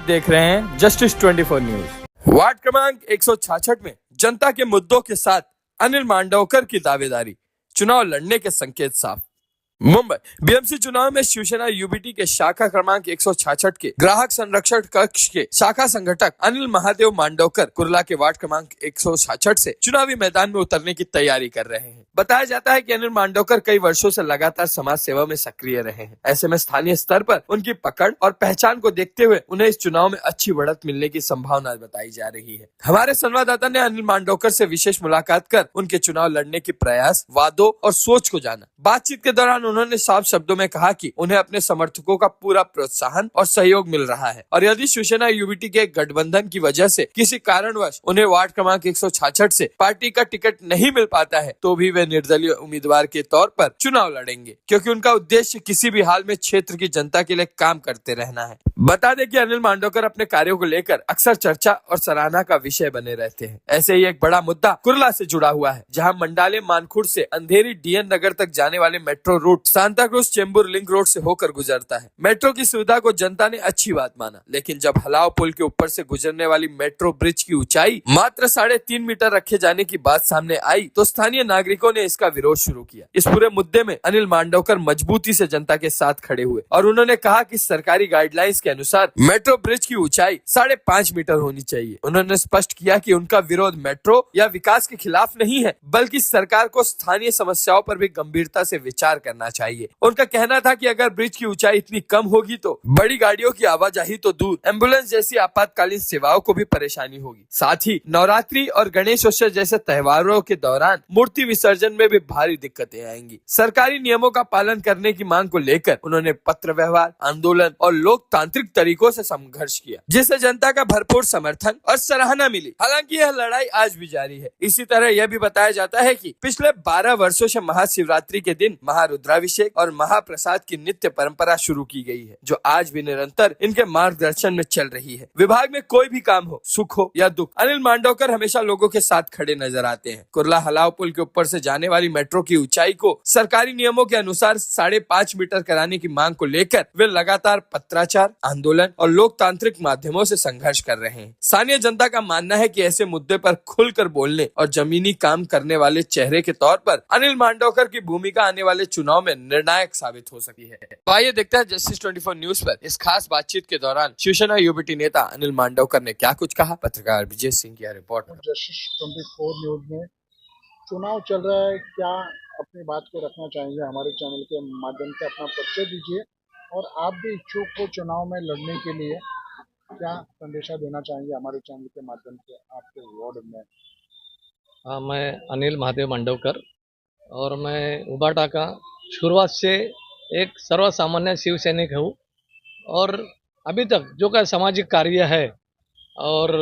देख रहे हैं जस्टिस 24 न्यूज। वार्ड क्रमांक 166 में जनता के मुद्दों के साथ अनिल मांडवकर की दावेदारी, चुनाव लड़ने के संकेत साफ। मुंबई बीएमसी चुनाव में शिवसेना यूबीटी के शाखा क्रमांक 166 के ग्राहक संरक्षण कक्ष के शाखा संगठक अनिल महादेव मांडवकर कुर्ला के वार्ड क्रमांक 166 से चुनावी मैदान में उतरने की तैयारी कर रहे हैं। बताया जाता है कि अनिल मांडवकर कई वर्षों से लगातार समाज सेवा में सक्रिय रहे हैं। ऐसे में स्थानीय स्तर पर उनकी पकड़ और पहचान को देखते हुए उन्हें इस चुनाव में अच्छी बढ़त मिलने की संभावना बताई जा रही है। हमारे संवाददाता ने अनिल मांडवकर से विशेष मुलाकात कर उनके चुनाव लड़ने के प्रयास, वादों और सोच को जाना। बातचीत के दौरान उन्होंने साफ शब्दों में कहा कि उन्हें अपने समर्थकों का पूरा प्रोत्साहन और सहयोग मिल रहा है और यदि शिवसेना यूबीटी के गठबंधन की वजह से किसी कारणवश उन्हें वार्ड क्रमांक 166 से पार्टी का टिकट नहीं मिल पाता है तो भी वे निर्दलीय उम्मीदवार के तौर पर चुनाव लड़ेंगे, क्योंकि उनका उद्देश्य किसी भी हाल में क्षेत्र की जनता के लिए काम करते रहना है। बता दें कि अनिल मांडवकर अपने कार्यों को लेकर अक्सर चर्चा और सराहना का विषय बने रहते हैं। ऐसे ही एक बड़ा मुद्दा कुर्ला से जुड़ा हुआ है, जहां मंडाले मानखुर्द से अंधेरी डीएन नगर तक जाने वाले metro route Santa cruise Chembur link road से होकर गुजरता है। मेट्रो की सुविधा को जनता ने अच्छी बात माना, लेकिन जब हलाव पुल के ऊपर से गुजरने वाली मेट्रो ब्रिज की ऊंचाई मात्र 3.5 मीटर रखे जाने की बात सामने आई तो स्थानीय नागरिकों ने इसका विरोध शुरू किया। इस पूरे मुद्दे में अनिल मांडवकर मजबूती से जनता के साथ खड़े हुए और उन्होंने कहा कि सरकारी गाइडलाइंस के अनुसार मेट्रो ब्रिज की ऊंचाई 5.5 मीटर होनी चाहिए। उन्होंने स्पष्ट किया कि उनका विरोध मेट्रो या विकास के खिलाफ नहीं है, बल्कि सरकार को स्थानीय समस्याओं पर भी गंभीरता से विचार करना चाहिए। उनका कहना था कि अगर ब्रिज की ऊंचाई इतनी कम होगी तो बड़ी गाड़ियों की आवाजाही तो दूर, एम्बुलेंस जैसी आपातकालीन सेवाओं को भी परेशानी होगी। साथ ही नवरात्रि और गणेश उत्सव जैसे त्योहारों के दौरान मूर्ति विसर्जन में भी भारी दिक्कतें आएंगी। सरकारी नियमों का पालन करने की मांग को लेकर उन्होंने पत्र व्यवहार, आंदोलन और लोकतांत्रिक तरीकों से संघर्ष किया, जिससे जनता का भरपूर समर्थन और सराहना मिली। हालांकि यह लड़ाई आज भी जारी है। इसी तरह यह भी बताया जाता है कि पिछले 12 वर्षों से महाशिवरात्रि के दिन महारुद्राभिषेक और महाप्रसाद की नित्य परंपरा शुरू की गई है, जो आज भी निरंतर इनके मार्गदर्शन में चल रही है। विभाग में कोई भी काम हो, सुख हो या दुख, अनिल मांडवकर हमेशा लोगों के साथ खड़े नजर आते हैं। कुर्ला हलाव पुल के ऊपर से जाने वाली मेट्रो की ऊंचाई को सरकारी नियमों के अनुसार 5.5 मीटर कराने की मांग को लेकर वे लगातार पत्राचार, आंदोलन और लोकतांत्रिक माध्यमों से संघर्ष कर रहे हैं। स्थानीय जनता का मानना है कि ऐसे मुद्दे पर खुलकर बोलने और जमीनी काम करने वाले चेहरे के तौर पर अनिल मांडवकर की भूमिका आने वाले चुनाव में निर्णायक साबित हो सकती है। तो आइए देखते हैं जस्टिस 24 न्यूज पर इस खास बातचीत के दौरान शिवसेना यूबीटी नेता अनिल मांडवकर ने क्या कुछ कहा। पत्रकार विजय सिंह की रिपोर्ट। जस्टिस 24 न्यूज में चुनाव चल रहा है, क्या अपनी बात को रखना चाहेंगे? हमारे चैनल के माध्यम से अपना परिचय दीजिए और आप भी इच्छुक हो चुनाव में लड़ने के लिए, क्या संदेशा देना चाहेंगे हमारे चैनल के माध्यम से आपके वार्ड में? हाँ, मैं अनिल महादेव मांडवकर और मैं उबाटा का शुरुआत से एक सर्वसामान्य शिव सैनिक हूँ और अभी तक जो का सामाजिक कार्य है और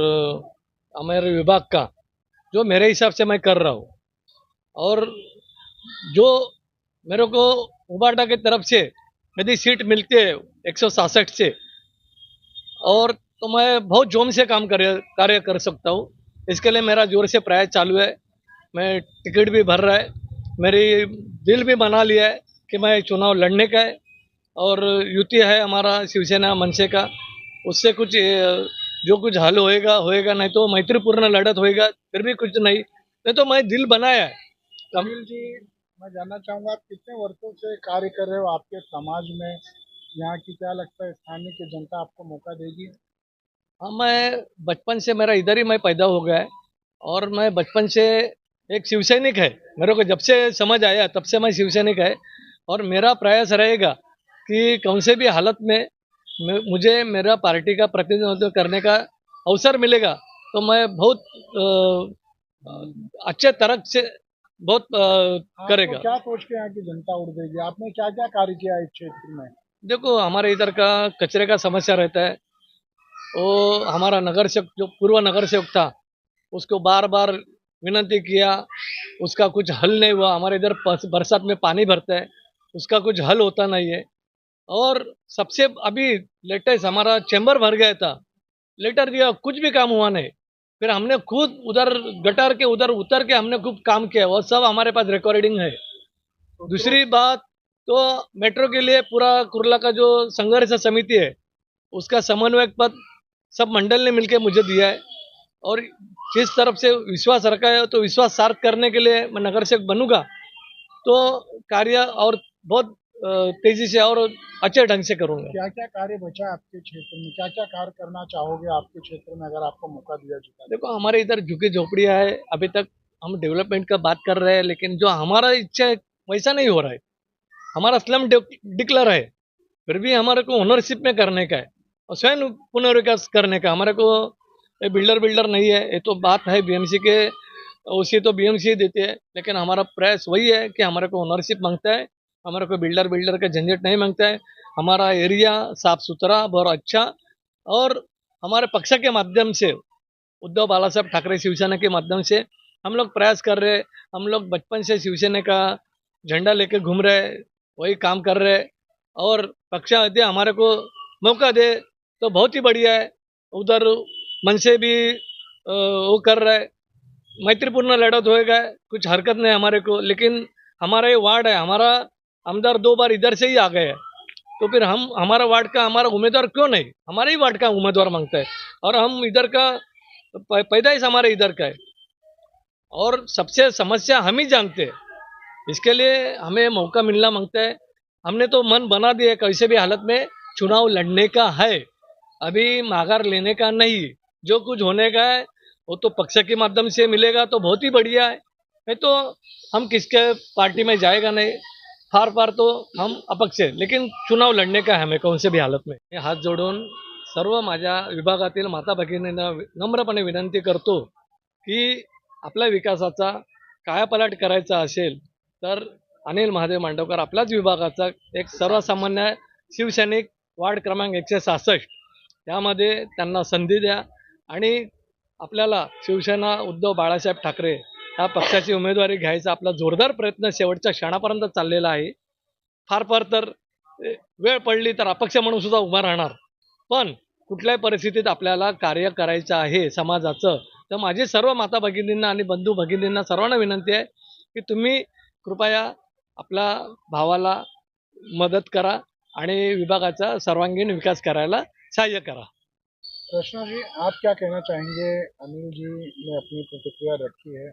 हमारे विभाग का जो मेरे हिसाब से मैं कर रहा हूँ और जो मेरे को उबाटा की तरफ से यदि सीट मिलती है 167 से और तो मैं बहुत जोम से कार्य कर सकता हूँ। इसके लिए मेरा जोर से प्रयास चालू है। मैं टिकट भी भर रहा है, मेरी दिल भी बना लिया है कि मैं चुनाव लड़ने का है और युति है हमारा शिवसेना मनसे का, उससे कुछ जो कुछ हल होएगा होएगा, नहीं तो मैत्रीपूर्ण लड़त होएगा, फिर भी कुछ नहीं तो मैं दिल बनाया है। अनिल जी, मैं जानना चाहूँगा आप कितने वर्षों से कार्य कर रहे हो आपके समाज में? यहाँ की क्या लगता है स्थानीय की जनता आपको मौका देगी? हाँ, मैं बचपन से मेरा इधर ही मैं पैदा हो गया है और मैं बचपन से एक शिवसैनिक है। मेरे को जब से समझ आया तब से मैं शिवसैनिक है और मेरा प्रयास रहेगा कि कौन से भी हालत में मुझे मेरा पार्टी का प्रतिनिधित्व करने का अवसर मिलेगा तो मैं बहुत अच्छे तरह से बहुत करेगा। क्या सोच के यहाँ की जनता उड़ देगी? आपने क्या क्या कार्य किया इस क्षेत्र में? देखो, हमारे इधर का कचरे का समस्या रहता है। वो हमारा नगर सेवक जो पूर्व नगर सेवक था उसको बार बार विनती किया, उसका कुछ हल नहीं हुआ। हमारे इधर बरसात में पानी भरता है, उसका कुछ हल होता नहीं है। और सबसे अभी लेटेस्ट हमारा चैम्बर भर गया था, लेटर दिया, कुछ भी काम हुआ नहीं। फिर हमने खुद उधर गटर के उधर उतर के हमने खूब काम किया, वो सब हमारे पास रिकॉर्डिंग है। दूसरी बात तो मेट्रो के लिए पूरा कुर्ला का जो संघर्ष समिति है उसका समन्वयक पद सब मंडल ने मिलकर मुझे दिया है और जिस तरफ से विश्वास रखा है तो विश्वास सार्थ करने के लिए मैं नगर सेवक बनूंगा तो कार्य और बहुत तेजी से और अच्छे ढंग से करूंगा। क्या क्या कार्य बचा है आपके क्षेत्र में, क्या क्या कार्य करना चाहोगे आपके क्षेत्र में अगर आपको मौका दिया जाता है? देखो हमारे इधर झुग्गी झोपड़ियाँ है, अभी तक हम डेवलपमेंट का बात कर रहे हैं लेकिन जो हमारा इच्छा है वैसा नहीं हो रहा है। हमारा स्लम डिक्लेयर है फिर भी हमारे को ओनरशिप में करने का है और स्वयं पुनर्विकास करने का। हमारे को बिल्डर नहीं है, ये तो बात है बीएमसी के, उसी तो बीएमसी देते हैं लेकिन हमारा प्रयास वही है कि हमारे को ओनरशिप मांगता है, हमारे को बिल्डर का झंझट नहीं मांगता है। हमारा एरिया साफ सुथरा बहुत अच्छा और हमारे पक्ष के माध्यम से उद्धव बाला साहब ठाकरे शिवसेना के माध्यम से हम लोग प्रयास कर रहे हैं। हम लोग बचपन से शिवसेना का झंडा लेके घूम रहे हैं, वही काम कर रहे हैं और पक्ष यदि हमारे को मौका दे तो बहुत ही बढ़िया है। उधर मन से भी वो कर रहा है, मैत्रीपूर्ण लड़त होएगा, कुछ हरकत नहीं हमारे को, लेकिन हमारा ये वार्ड है, हमारा आमदार 2 बार इधर से ही आ गए हैं तो फिर हम हमारा वार्ड का हमारा उम्मीदवार क्यों नहीं, हमारे ही वार्ड का उम्मीदवार मांगता है और हम इधर का पैदाइश हमारे इधर का है और सबसे समस्या हम ही जानते हैं। इसके लिए हमें मौका मिलना मांगता है। हमने तो मन बना दिया कैसे भी हालत में चुनाव लड़ने का है, अभी माघार लेने का नहीं। जो कुछ होने का है वो तो पक्ष के माध्यम से मिलेगा तो बहुत ही बढ़िया है, नहीं तो हम किसके पार्टी में जाएगा नहीं। फार तो हम अपक्ष आहे, लेकिन चुनाव लढणे का हमें कोणत्या भी हालत में। हे हात जोडून सर्व माझ्या विभागातील माता भगिनींना नम्रपणे विनंती करतो की आपल्या विकासाचा कायापालट करायचा असेल तर अनिल महादेव मांडवकर आपल्याच विभागाचा एक सर्वसामान्य शिवसैनिक वार्ड क्रमांक 166 त्यामध्ये त्यांना संधी द्या आणि आपल्याला शिवसेना उद्धव बाळासाहेब ठाकरे या पक्षाची उमेदवारी घ्यायचा आपला जोरदार प्रयत्न शेवटच्या क्षणापर्यंत चाललेला आहे। फार तर वेळ पडली तर अपक्ष म्हणून सुद्धा उभा राहणार, पण कुठल्याही परिस्थितीत आपल्याला कार्य करायचं आहे समाजाचं। तर माझी सर्व माता भगिनींना आणि बंधू भगिनींना सर्वांना विनंती आहे की तुम्ही कृपया आपल्या भावाला मदत करा आणि विभागाचा सर्वांगीण विकास करायला सहाय्य करा। कृष्णा जी, आप क्या कहना चाहेंगे? अनिल जी ने अपनी प्रतिक्रिया रखी है,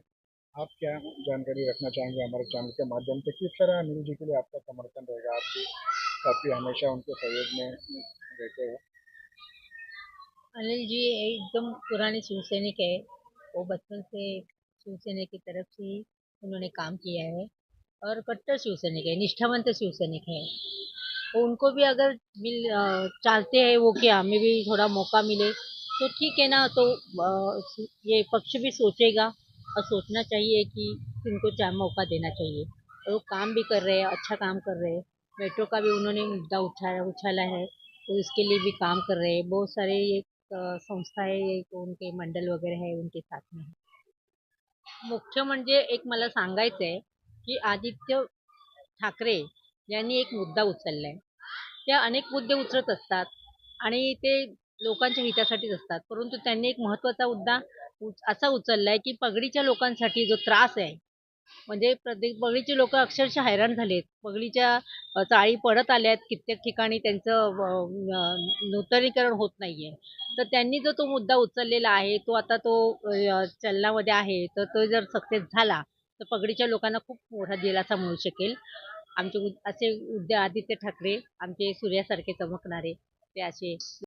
आप क्या जानकारी रखना चाहेंगे हमारे चैनल के माध्यम से? किस तरह अनिल जी के लिए आपका समर्थन रहेगा? आप भी काफ़ी हमेशा उनके सहयोग में रहते हो। अनिल जी एकदम पुराने शिवसैनिक है। वो बचपन से शिवसेना की तरफ से ही उन्होंने काम किया है और कट्टर शिवसैनिक है, निष्ठावंत शिवसैनिक है। तो उनको भी अगर चाहते हैं वो कि हमें भी थोड़ा मौका मिले तो ठीक है ना, तो ये पक्ष भी सोचेगा और सोचना चाहिए कि इनको मौका देना चाहिए। और वो काम भी कर रहे हैं, अच्छा काम कर रहे हैं। मेट्रो का भी उन्होंने मुद्दा उछाला है तो इसके लिए भी काम कर रहे हैं। बहुत सारे ये संस्थाएं एक उनके मंडल वगैरह है उनके साथ में है। मुख्य म्हणजे एक मला सांगायचं आहे की आदित्य ठाकरे यांनी एक मुद्दा उचललाय। त्या अनेक मुद्दे उचलत असतात आणि ते लोकांच्या हितासाठीच असतात, परंतु त्यांनी एक महत्त्वाचा मुद्दा असा उचललाय की पगडीच्या लोकांसाठी जो त्रास आहे, म्हणजे प्रत्येक पगडीचे लोक अक्षरशः हैराण झालेत। पगडीच्या चाळी पडत आल्यात, कित्येक ठिकाणी त्यांचं नूतनीकरण होत नाहीये। तर त्यांनी जो तो मुद्दा उचललेला आहे तो आता तो चलनामध्ये आहे, तर तो जर सक्सेस झाला तर पगडीच्या लोकांना खूप मोठा दिलासा मिळू शकेल। आमचे असे आदित्य ठाकरे आमचे सूर्यासारखे चमकणारे ते असे